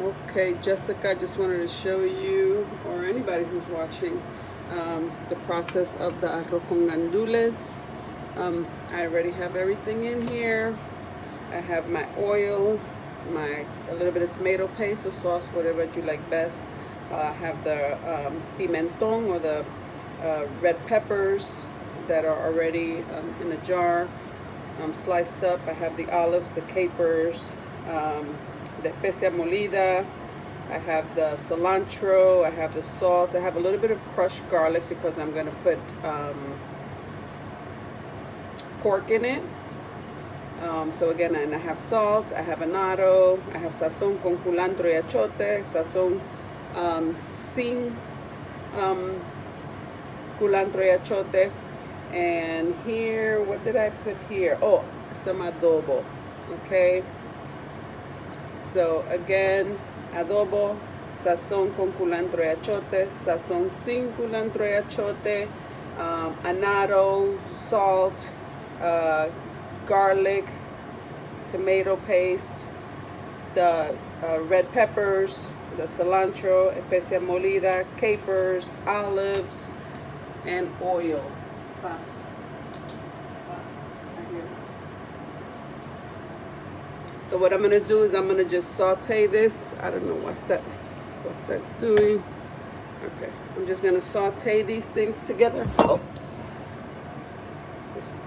Okay, Jessica, I just wanted to show you, or anybody who's watching, the process of the arroz con gandules. I already have everything in here. I have my oil, a little bit of tomato paste or sauce, whatever you like best. I have the pimenton, or the red peppers that are already in a jar, sliced up. I have the olives, the capers, the especia molida. I have the cilantro. I have the salt. I have a little bit of crushed garlic because I'm going to put pork in it. So again, and I have salt, I have annatto, I have sazón con culantro y achote, sazón sin culantro y achote. And here, what did I put here? Oh, some adobo. Okay. So again, adobo, sazón con culantro y achote, sazón sin culantro y achote, annatto, salt, garlic, tomato paste, the red peppers, the cilantro, especia molida, capers, olives, and oil. So what I'm gonna do is I'm gonna just saute this. I don't know what's that doing. Okay, I'm just gonna saute these things together. Oops.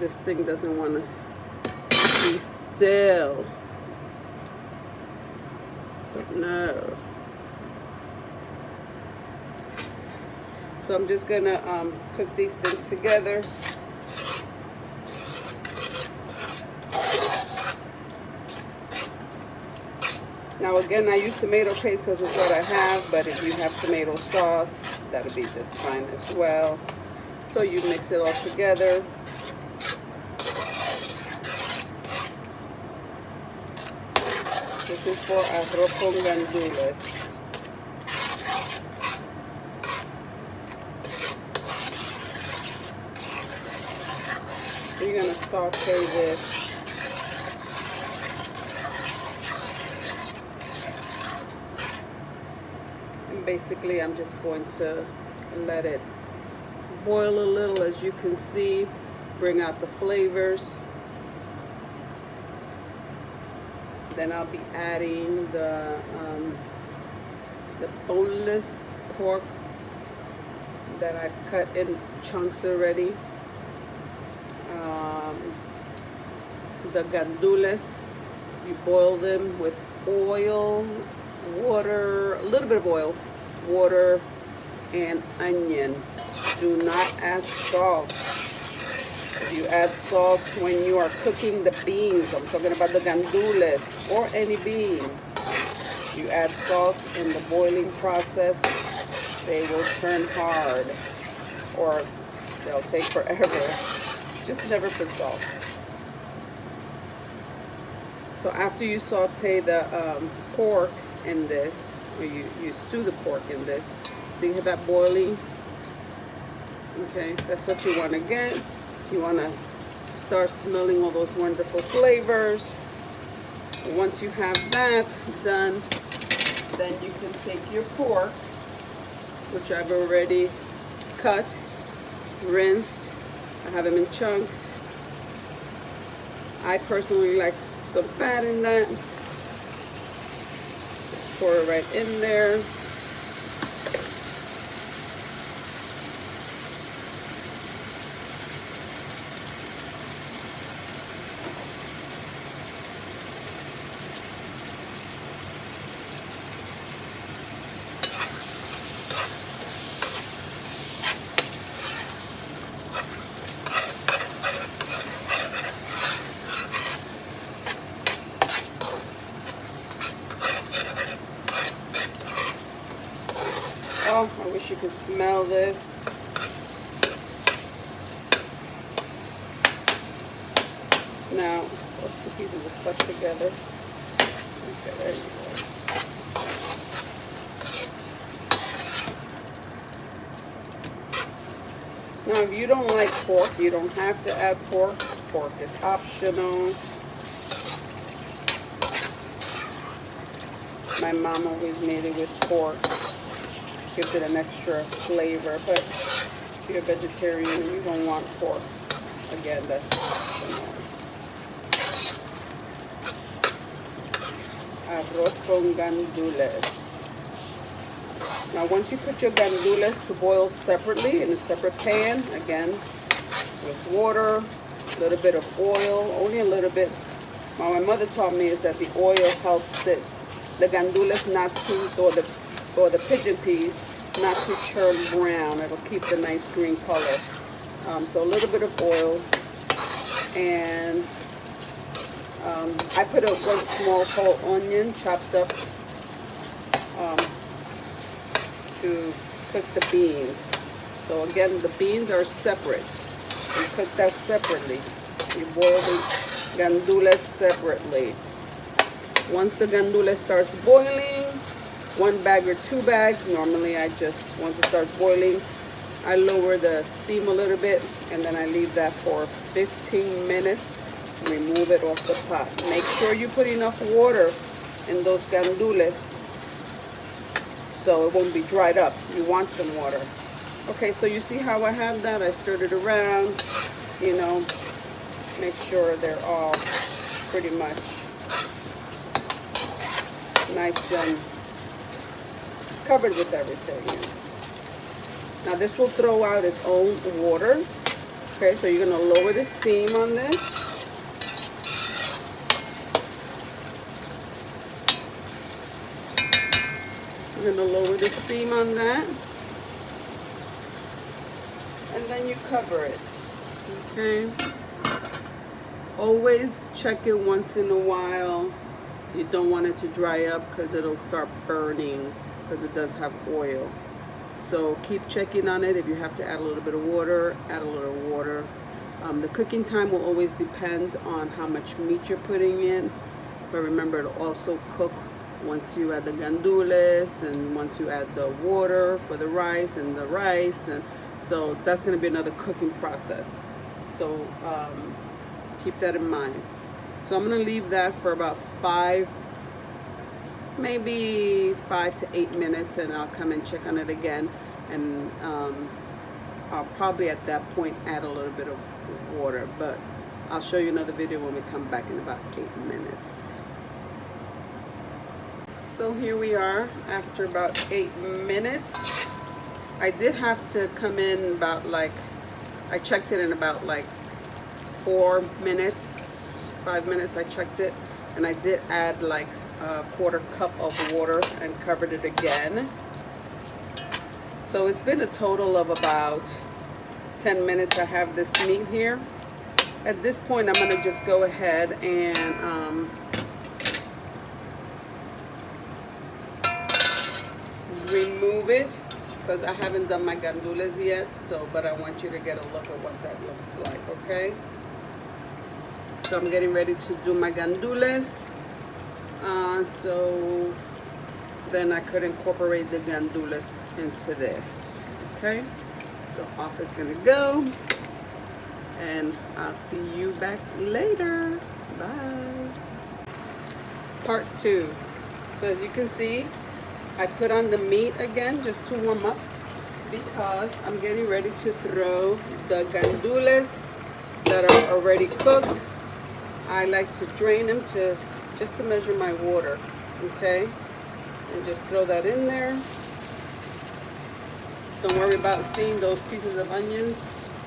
This thing doesn't want to be still. So no. So I'm just gonna cook these things together. Now again, I use tomato paste because it's what I have, but if you have tomato sauce, that'll be just fine as well. So you mix it all together. This is for arroz con gandules. So you're gonna saute this. And basically I'm just going to let it boil a little, as you can see, bring out the flavors. Then I'll be adding the boneless pork that I've cut in chunks already. The gandules, you boil them with oil, water, a little bit of oil, water, and onion. Do not add salt. You add salt when you are cooking the beans. I'm talking about the gandules or any bean. You add salt in the boiling process, they will turn hard, or they'll take forever. Just never put salt. So after you saute the pork in this, or you stew the pork in this, see that boiling? Okay, that's what you want to get. You want to start smelling all those wonderful flavors. Once you have that done, then you can take your pork, which I've already cut, rinsed. I have them in chunks. I personally like some fat in that. Just pour it right in there. Oh, I wish you could smell this. Now, the pieces are stuck together. Okay, there you go. Now, if you don't like pork, you don't have to add pork. Pork is optional. My mom always made it with pork. Gives it an extra flavor, but if you're a vegetarian and you don't want pork, again, that's optional. Arroz con gandules. Now once you put your gandules to boil separately in a separate pan, again, with water, a little bit of oil, only a little bit. What my mother taught me is that the oil helps it, the gandules not to, or the pigeon peas, not to turn brown. It'll keep the nice green color. So a little bit of oil, and I put one small whole onion chopped up to cook the beans. So again, the beans are separate. You cook that separately. You boil the gandules separately. Once the gandules starts boiling, 1 bag or 2 bags, normally I just, once it starts boiling, I lower the steam a little bit, and then I leave that for 15 minutes. Remove it off the pot. Make sure you put enough water in those gandules so it won't be dried up. You want some water. Okay, so you see how I have that? I stirred it around, you know, make sure they're all pretty much nice and covered with everything. Now this will throw out its own water. Okay, so you're gonna lower the steam on this. You're gonna lower the steam on that. And then you cover it, okay? Always check it once in a while. You don't want it to dry up because it'll start burning because it does have oil. So keep checking on it. If you have to add a little bit of water, add a little water. The cooking time will always depend on how much meat you're putting in. But remember, it'll also cook once you add the gandules and once you add the water for the rice and the rice. And so that's going to be another cooking process. So keep that in mind. So I'm going to leave that for about maybe 5 to 8 minutes, and I'll come and check on it again. And I'll probably at that point add a little bit of water, but I'll show you another video when we come back in about 8 minutes. So here we are after about 8 minutes. I did have to come in about I checked it in about 4 minutes, 5 minutes I checked it, and I did add a 1/4 cup of water and covered it again. So it's been a total of about 10 minutes I have this meat here. At this point I'm going to just go ahead and remove it, because I haven't done my gandules yet, but I want you to get a look at what that looks like, okay? So I'm getting ready to do my gandules, so then I could incorporate the gandules into this, okay? So off it's gonna go, and I'll see you back later. Bye. Part 2. So as you can see, I put on the meat again just to warm up, because I'm getting ready to throw the gandules that are already cooked. I like to drain them just to measure my water, okay? And just throw that in there. Don't worry about seeing those pieces of onions.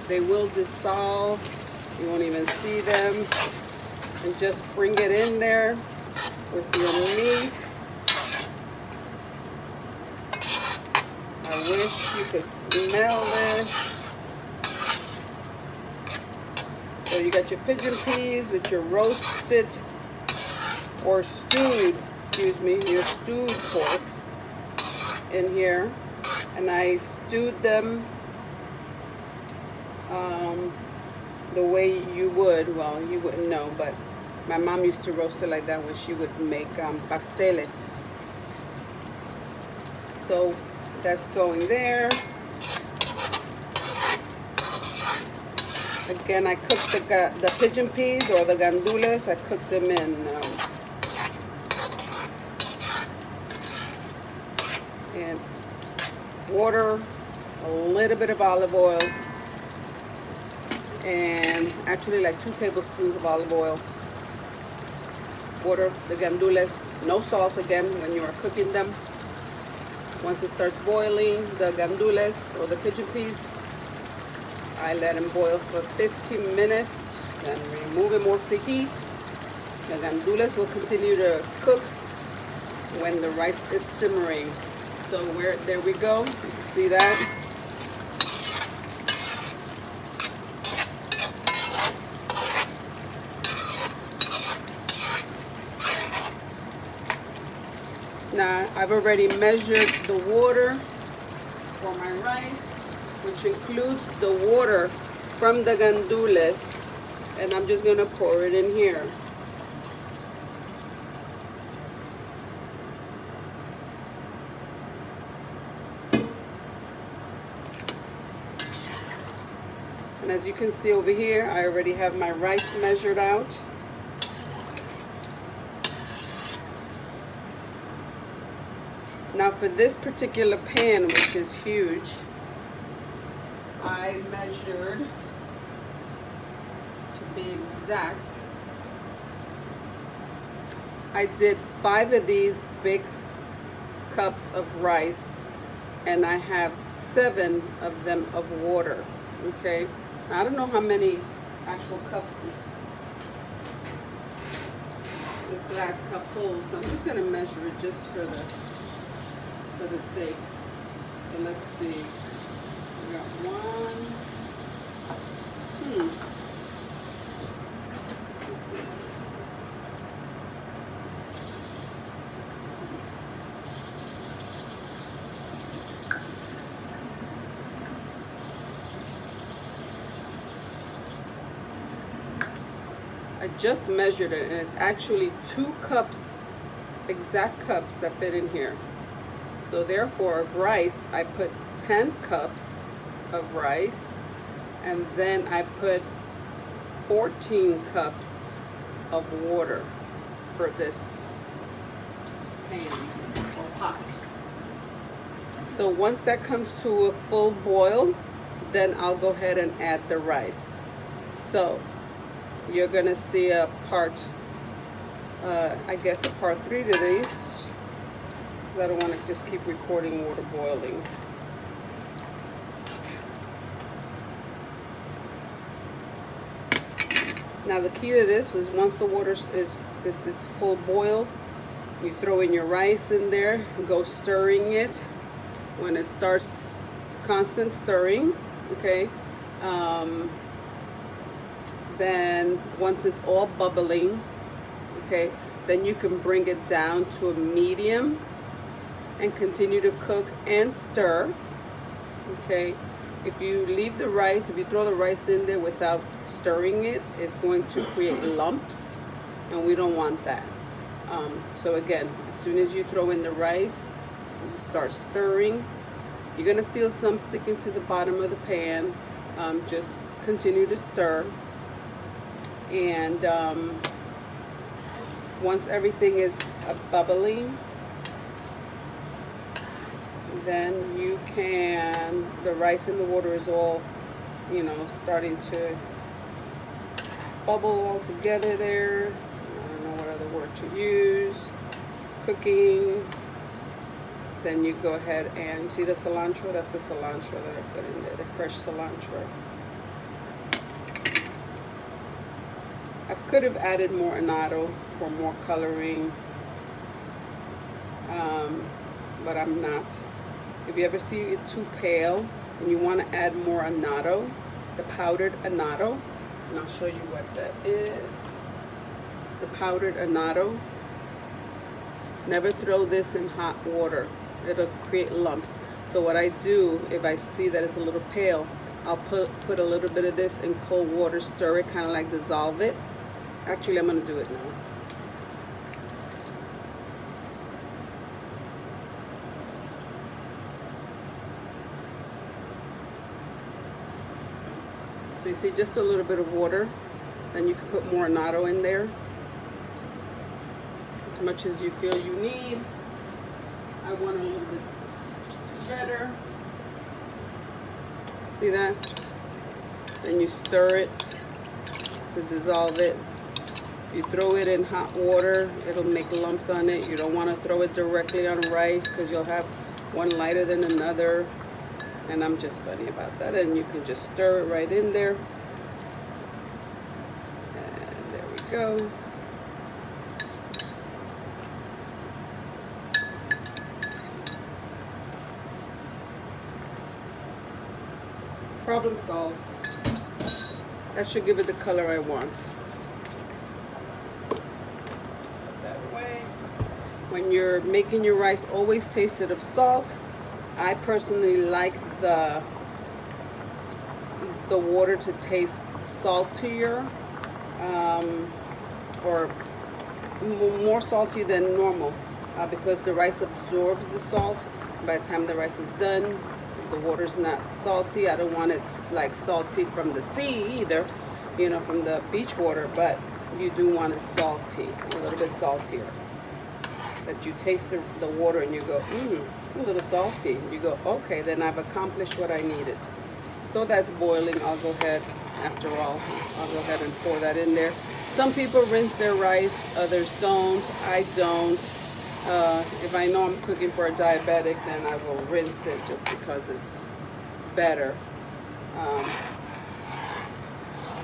They will dissolve. You won't even see them. And just bring it in there with your meat. I wish you could smell this. So you got your pigeon peas with your roasted or stewed, your stewed pork in here. And I stewed them the way you would. Well, you wouldn't know, but my mom used to roast it like that when she would make pasteles. So that's going there. Again, I cooked the pigeon peas or the gandules. I cooked them in And water, a little bit of olive oil, and actually like 2 tablespoons of olive oil. Water the gandules, no salt again when you are cooking them. Once it starts boiling, the gandules or the pigeon peas, I let them boil for 15 minutes and remove them off the heat. The gandules will continue to cook when the rice is simmering. So there we go. You can see that. Now, I've already measured the water for my rice, which includes the water from the gandules, and I'm just gonna pour it in here. And as you can see over here, I already have my rice measured out. Now for this particular pan, which is huge, I measured, to be exact, I did 5 of these big cups of rice, and I have 7 of them of water, okay? I don't know how many actual cups this glass cup holds, so I'm just gonna measure it just for the sake. So let's see. We got 1. I just measured it, and it's actually 2 cups, exact cups that fit in here. So therefore, of rice, I put 10 cups of rice, and then I put 14 cups of water for this pan or pot. So once that comes to a full boil, then I'll go ahead and add the rice. So you're gonna see a part, I guess a part 3 to these. I don't want to just keep recording water boiling. Now the key to this is once the water is full boil, you throw in your rice in there, go stirring it. When it starts constant stirring, okay, then once it's all bubbling, okay, then you can bring it down to a medium and continue to cook and stir, okay? If you leave the rice, if you throw the rice in there without stirring it, it's going to create lumps, and we don't want that. So again, as soon as you throw in the rice, you start stirring. You're gonna feel some sticking to the bottom of the pan. Just continue to stir. And once everything is bubbling, then you can, the rice and the water is all, you know, starting to bubble all together there. I don't know what other word to use. Cooking. Then you go ahead and, you see the cilantro? That's the cilantro that I put in there, the fresh cilantro. I could have added more annatto for more coloring, but I'm not. If you ever see it too pale and you want to add more annatto, the powdered annatto, and I'll show you what that is. The powdered annatto. Never throw this in hot water. It'll create lumps. So what I do, if I see that it's a little pale, I'll put a little bit of this in cold water, stir it, kind of like dissolve it. Actually, I'm going to do it now. So you see just a little bit of water, then you can put more annatto in there, as much as you feel you need. I want a little bit better. See that? Then you stir it to dissolve it. You throw it in hot water, it'll make lumps on it. You don't want to throw it directly on rice because you'll have one lighter than another. And I'm just funny about that. And you can just stir it right in there. And there we go. Problem solved. That should give it the color I want. That way. When you're making your rice, always taste it of salt. I personally like the water to taste saltier, or more salty than normal, because the rice absorbs the salt. By the time the rice is done, the water's not salty. I don't want it like salty from the sea either, you know, from the beach water, but you do want it salty, a little bit saltier. That you taste the water and you go, it's a little salty. You go, okay, then I've accomplished what I needed. So that's boiling. I'll go ahead, after all, I'll go ahead and pour that in there. Some people rinse their rice, others don't. I don't. If I know I'm cooking for a diabetic, then I will rinse it just because it's better.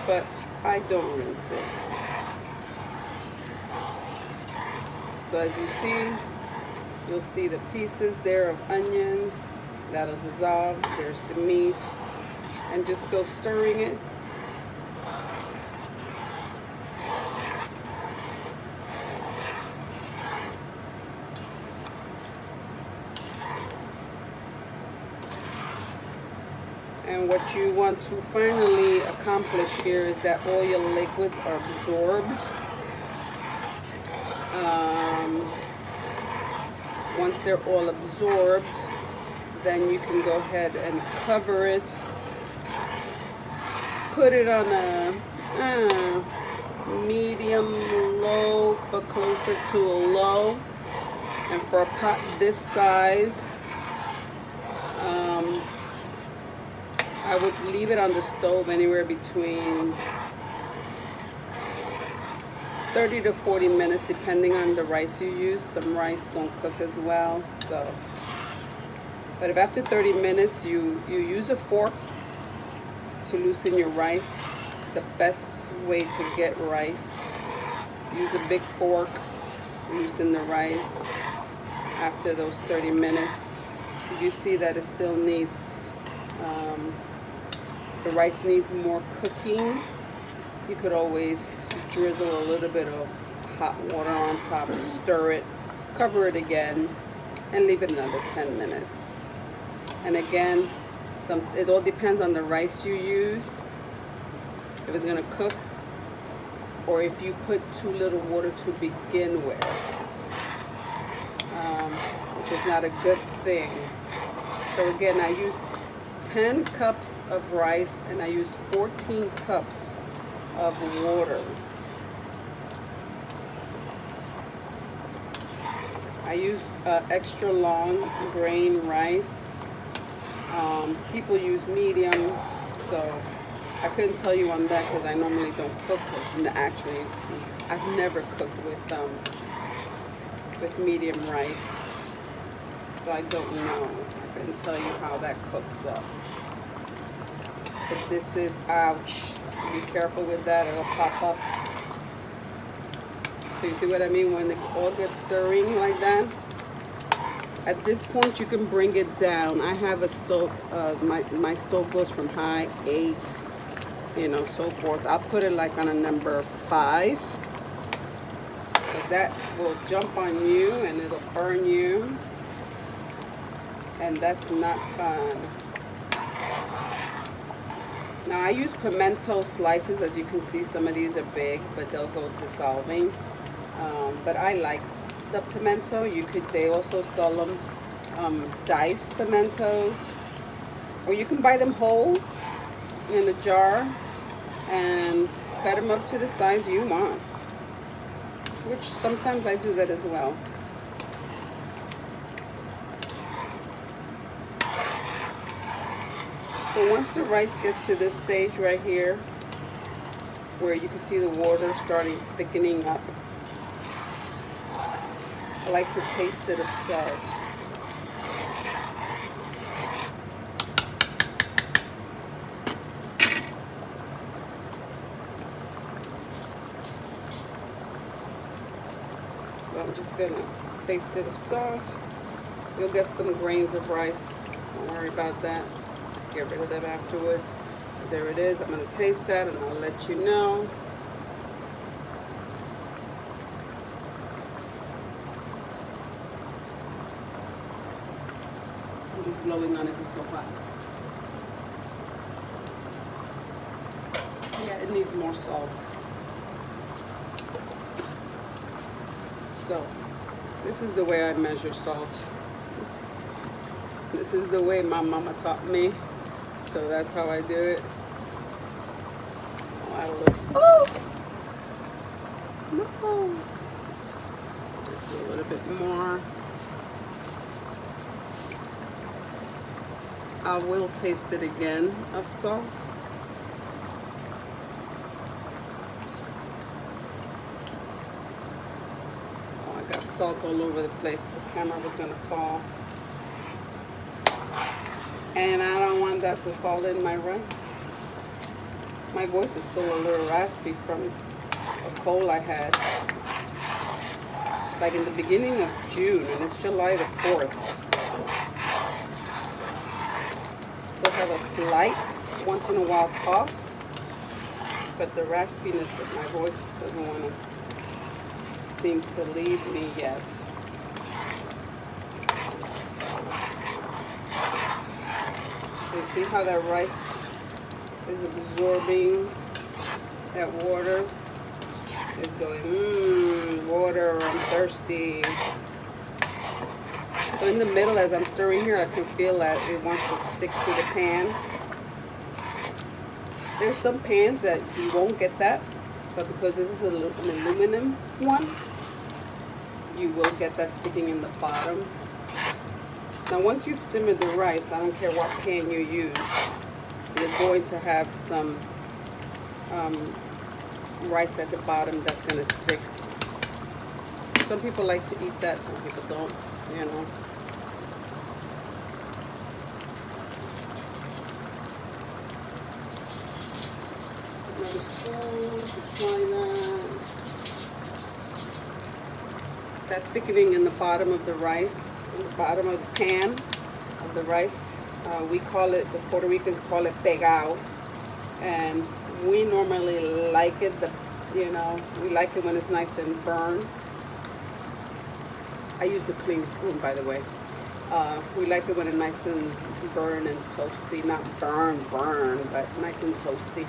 But I don't rinse it. So as you see, you'll see the pieces there of onions that'll dissolve. There's the meat, and just go stirring it. And what you want to finally accomplish here is that all your liquids are absorbed. Once they're all absorbed, then you can go ahead and cover it. Put it on a medium low, but closer to a low. And for a pot this size, I would leave it on the stove anywhere between 30 to 40 minutes, depending on the rice you use. Some rice don't cook as well, so. But if after 30 minutes you use a fork to loosen your rice, it's the best way to get rice. Use a big fork, loosen the rice. After those 30 minutes, if you see that it still needs, the rice needs more cooking, you could always drizzle a little bit of hot water on top, stir it, cover it again, and leave it another 10 minutes. And again, it all depends on the rice you use, if it's gonna cook, or if you put too little water to begin with, which is not a good thing. So again, I used 10 cups of rice and I used 14 cups of water. I use extra long grain rice. People use medium, so I couldn't tell you on that because I normally don't cook with, actually, I've never cooked with medium rice, so I don't know. I couldn't tell you how that cooks up. But this is, ouch, be careful with that, it'll pop up. So you see what I mean? When it all gets stirring like that, at this point you can bring it down. I have a stove, my stove goes from high 8, you know, so forth. I'll put it like on a number 5, because that will jump on you and it'll burn you, and that's not fun. Now I use pimento slices. As you can see, some of these are big, but they'll go dissolving. But I like the pimento. They also sell them diced pimentos, or you can buy them whole in a jar and cut them up to the size you want, which sometimes I do that as well. So once the rice gets to this stage right here, where you can see the water starting thickening up, I like to taste it of salt. So I'm just gonna taste it of salt. You'll get some grains of rice. Don't worry about that. Get rid of them afterwards. There it is. I'm gonna taste that and I'll let you know. I'm just blowing on it, it's so hot. Yeah, it needs more salt. So, this is the way I measure salt. This is the way my mama taught me. So that's how I do it. Oh! No! Just do a little bit more. I will taste it again of salt. Oh, I got salt all over the place. The camera was gonna fall. And I don't want that to fall in my rice. My voice is still a little raspy from a cold I had. Like in the beginning of June, and it's July the 4th. Still have a slight, once in a while cough, but the raspiness of my voice doesn't want to seem to leave me yet. You see how that rice is absorbing that water? It's going, water, I'm thirsty. So in the middle, as I'm stirring here, I can feel that it wants to stick to the pan. There's some pans that you won't get that, but because this is an aluminum one, you will get that sticking in the bottom. Now once you've simmered the rice, I don't care what pan you use, you're going to have some rice at the bottom that's going to stick. Some people like to eat that, some people don't, you know. Another spoon to try that. That thickening in the bottom of the rice, in the bottom of the pan of the rice, we call it, the Puerto Ricans call it pegao, and we normally like it, you know, we like it when it's nice and burned. I use the clean spoon, by the way. We like it when it's nice and burned and toasty, not burn, but nice and toasty.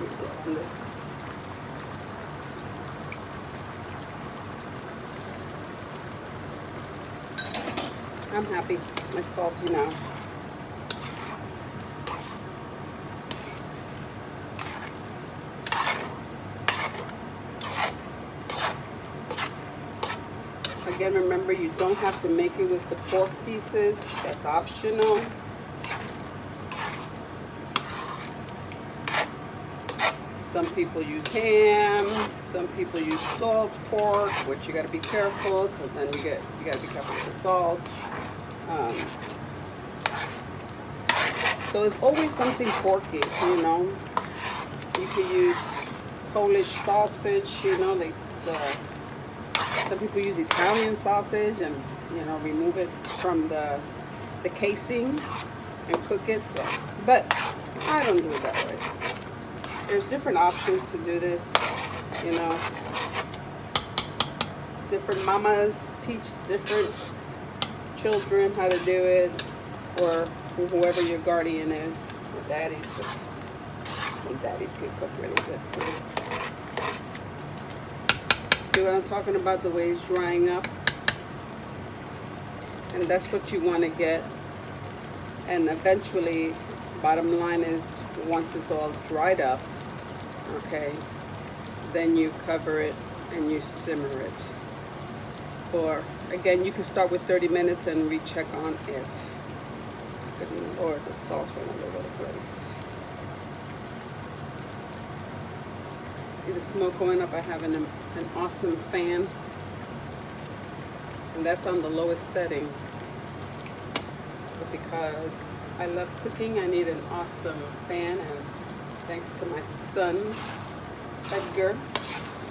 Let me go on this. I'm happy. It's salty now. Again, remember, you don't have to make it with the pork pieces. That's optional. Some people use ham. Some people use salt pork, which you got to be careful, because then you got to be careful with the salt. So it's always something porky, you know. You can use Polish sausage, you know. Some people use Italian sausage and, you know, remove it from the casing and cook it. So, but I don't do it that way. There's different options to do this, you know. Different mamas teach different children how to do it, or whoever your guardian is, or daddies, because some daddies can cook really good too. See what I'm talking about? The way it's drying up. And that's what you want to get. And eventually, bottom line is, once it's all dried up, okay, then you cover it and you simmer it. Or again, you can start with 30 minutes and recheck on it. Good Lord, the salt went all over the place. See the smoke going up? I have an awesome fan, and that's on the lowest setting. But because I love cooking, I need an awesome fan, and thanks to my son, Edgar,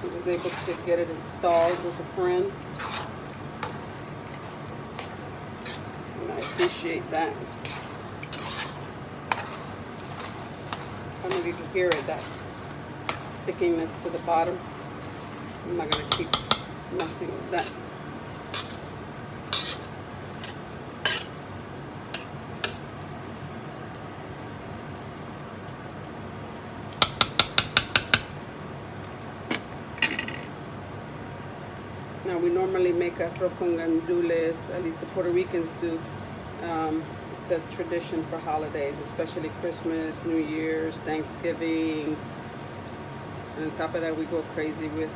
he was able to get it installed with a friend. And I appreciate that. I don't know if you can hear it, that stickiness to the bottom. I'm not going to keep messing with that. Now we normally make arroz con gandules, at least the Puerto Ricans do. It's a tradition for holidays, especially Christmas, New Year's, Thanksgiving. And on top of that, we go crazy with,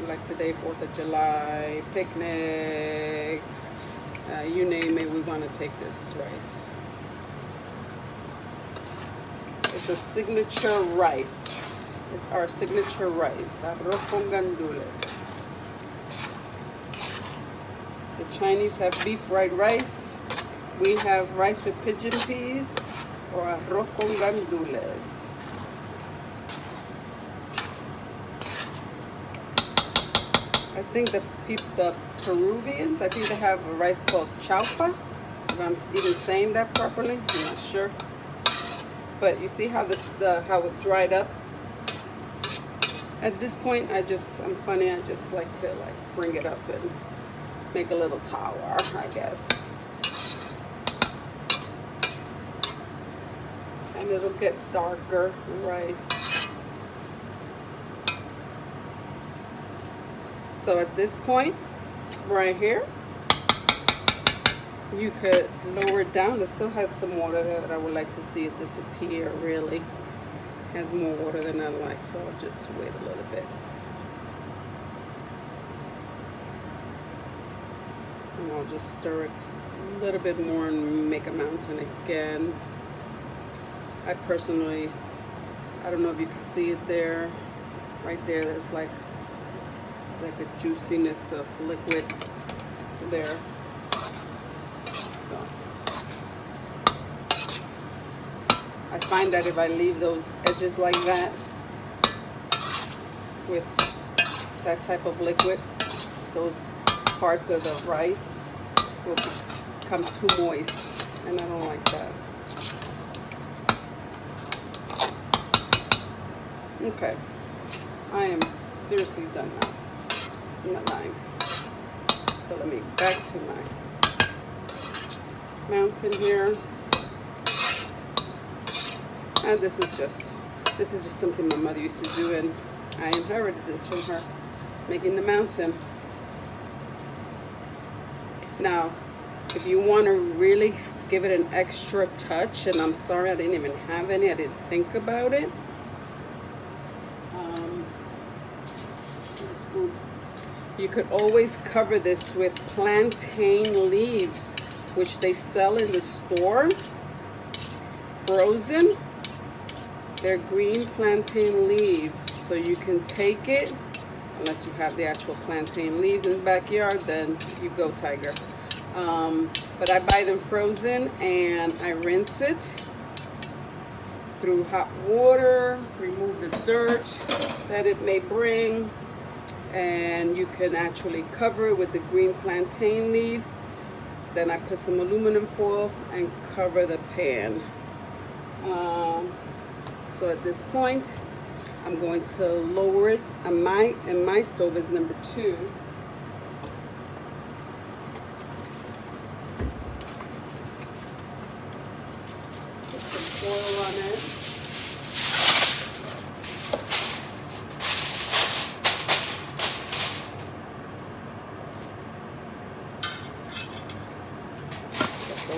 like today, 4th of July, picnics, you name it, we want to take this rice. It's a signature rice. It's our signature rice, arroz con gandules. The Chinese have beef fried rice. We have rice with pigeon peas or arroz con gandules. I think the Peruvians, I think they have a rice called chaufa, if I'm even saying that properly. I'm not sure. But you see how how it dried up? At this point, I'm funny, I just like to bring it up and make a little tower, I guess. And it'll get darker rice. So at this point, right here, you could lower it down. It still has some water there that I would like to see it disappear, really. It has more water than I like, so I'll just wait a little bit. And I'll just stir it a little bit more and make a mountain again. I personally, I don't know if you can see it there. Right there, there's like a juiciness of liquid there. So I find that if I leave those edges like that with that type of liquid, those parts of the rice will become too moist, and I don't like that. Okay, I am seriously done now. I'm not lying. So let me back to my mountain here. And this is just something my mother used to do, and I inherited this from her, making the mountain. Now, if you want to really give it an extra touch, and I'm sorry I didn't even have any, I didn't think about it. You could always cover this with plantain leaves, which they sell in the store, frozen. They're green plantain leaves, so you can take it, unless you have the actual plantain leaves in the backyard, then you go, tiger. But I buy them frozen, and I rinse it through hot water, remove the dirt that it may bring, and you can actually cover it with the green plantain leaves. Then I put some aluminum foil and cover the pan. So at this point, I'm going to lower it, and my stove is number 2. Put some oil on it.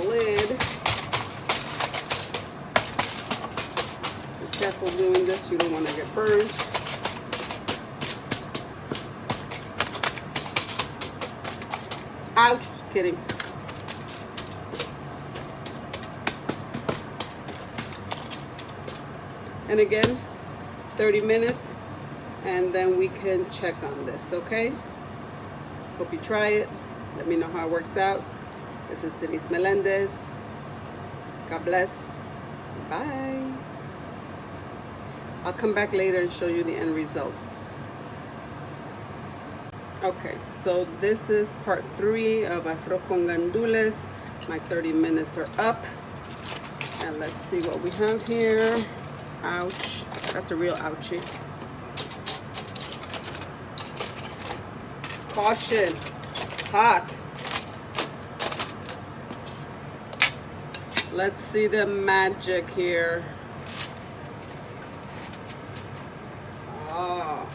Lid. Be careful doing this, you don't want to get burned. Ouch, kidding. And again, 30 minutes, and then we can check on this, okay? Hope you try it. Let me know how it works out. This is Danice Melendez. God bless. Bye. I'll come back later and show you the end results. Okay, so this is part 3 of Arroz con Gandules. My 30 minutes are up. And let's see what we have here. Ouch. That's a real ouchie. Caution. Hot. Let's see the magic here. Oh.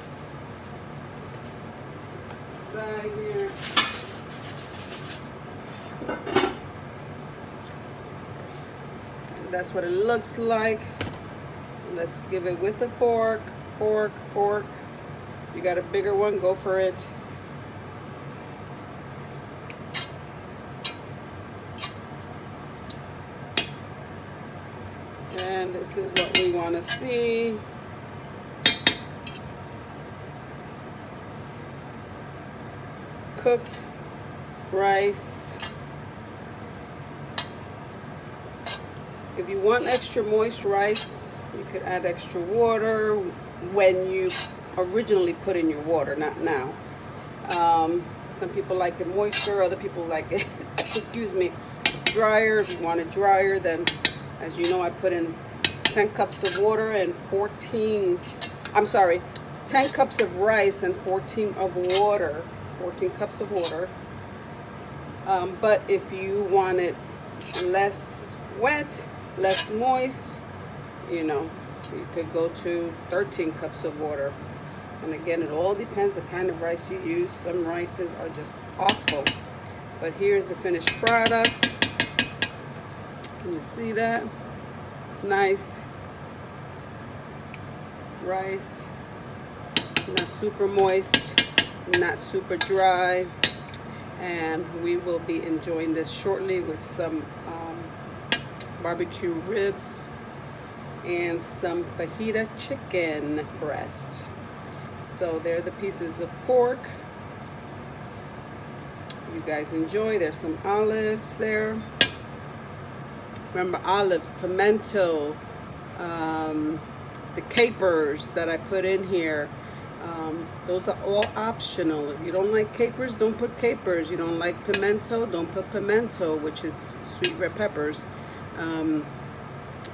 Side here. And that's what it looks like. Let's give it with a fork. Fork. You got a bigger one, go for it. And this is what we want to see. Cooked rice. If you want extra moist rice, you could add extra water when you originally put in your water, not now. Some people like it moister, other people like it, excuse me, drier. If you want it drier, then as you know, I put in 10 cups of water and 10 cups of rice and 14 cups of water. But if you want it less wet, less moist, you could go to 13 cups of water. And again, it all depends the kind of rice you use. Some rices are just awful. But here's the finished product. Can you see that? Nice rice, not super moist, not super dry, and we will be enjoying this shortly with some barbecue ribs and some fajita chicken breast. So there are the pieces of pork. You guys enjoy. There's some olives there. Remember, olives, pimento, the capers that I put in here. Those are all optional. If you don't like capers, don't put capers. You don't like pimento, don't put pimento, which is sweet red peppers.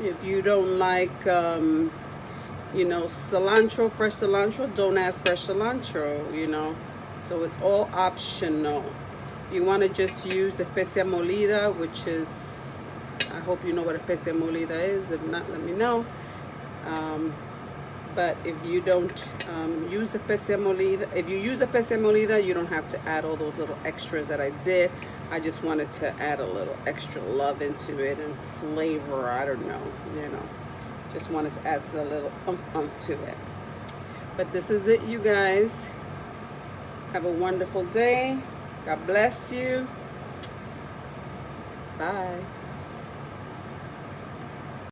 If you don't like, cilantro, fresh cilantro, don't add fresh cilantro, So it's all optional. You want to just use especia molida, which is, I hope you know what especia molida is. If not, let me know. But if you don't use especia molida, if you use especia molida, you don't have to add all those little extras that I did. I just wanted to add a little extra love into it and flavor. I don't know, just wanted to add a little umph to it. But this is it, you guys. Have a wonderful day. God bless you. Bye.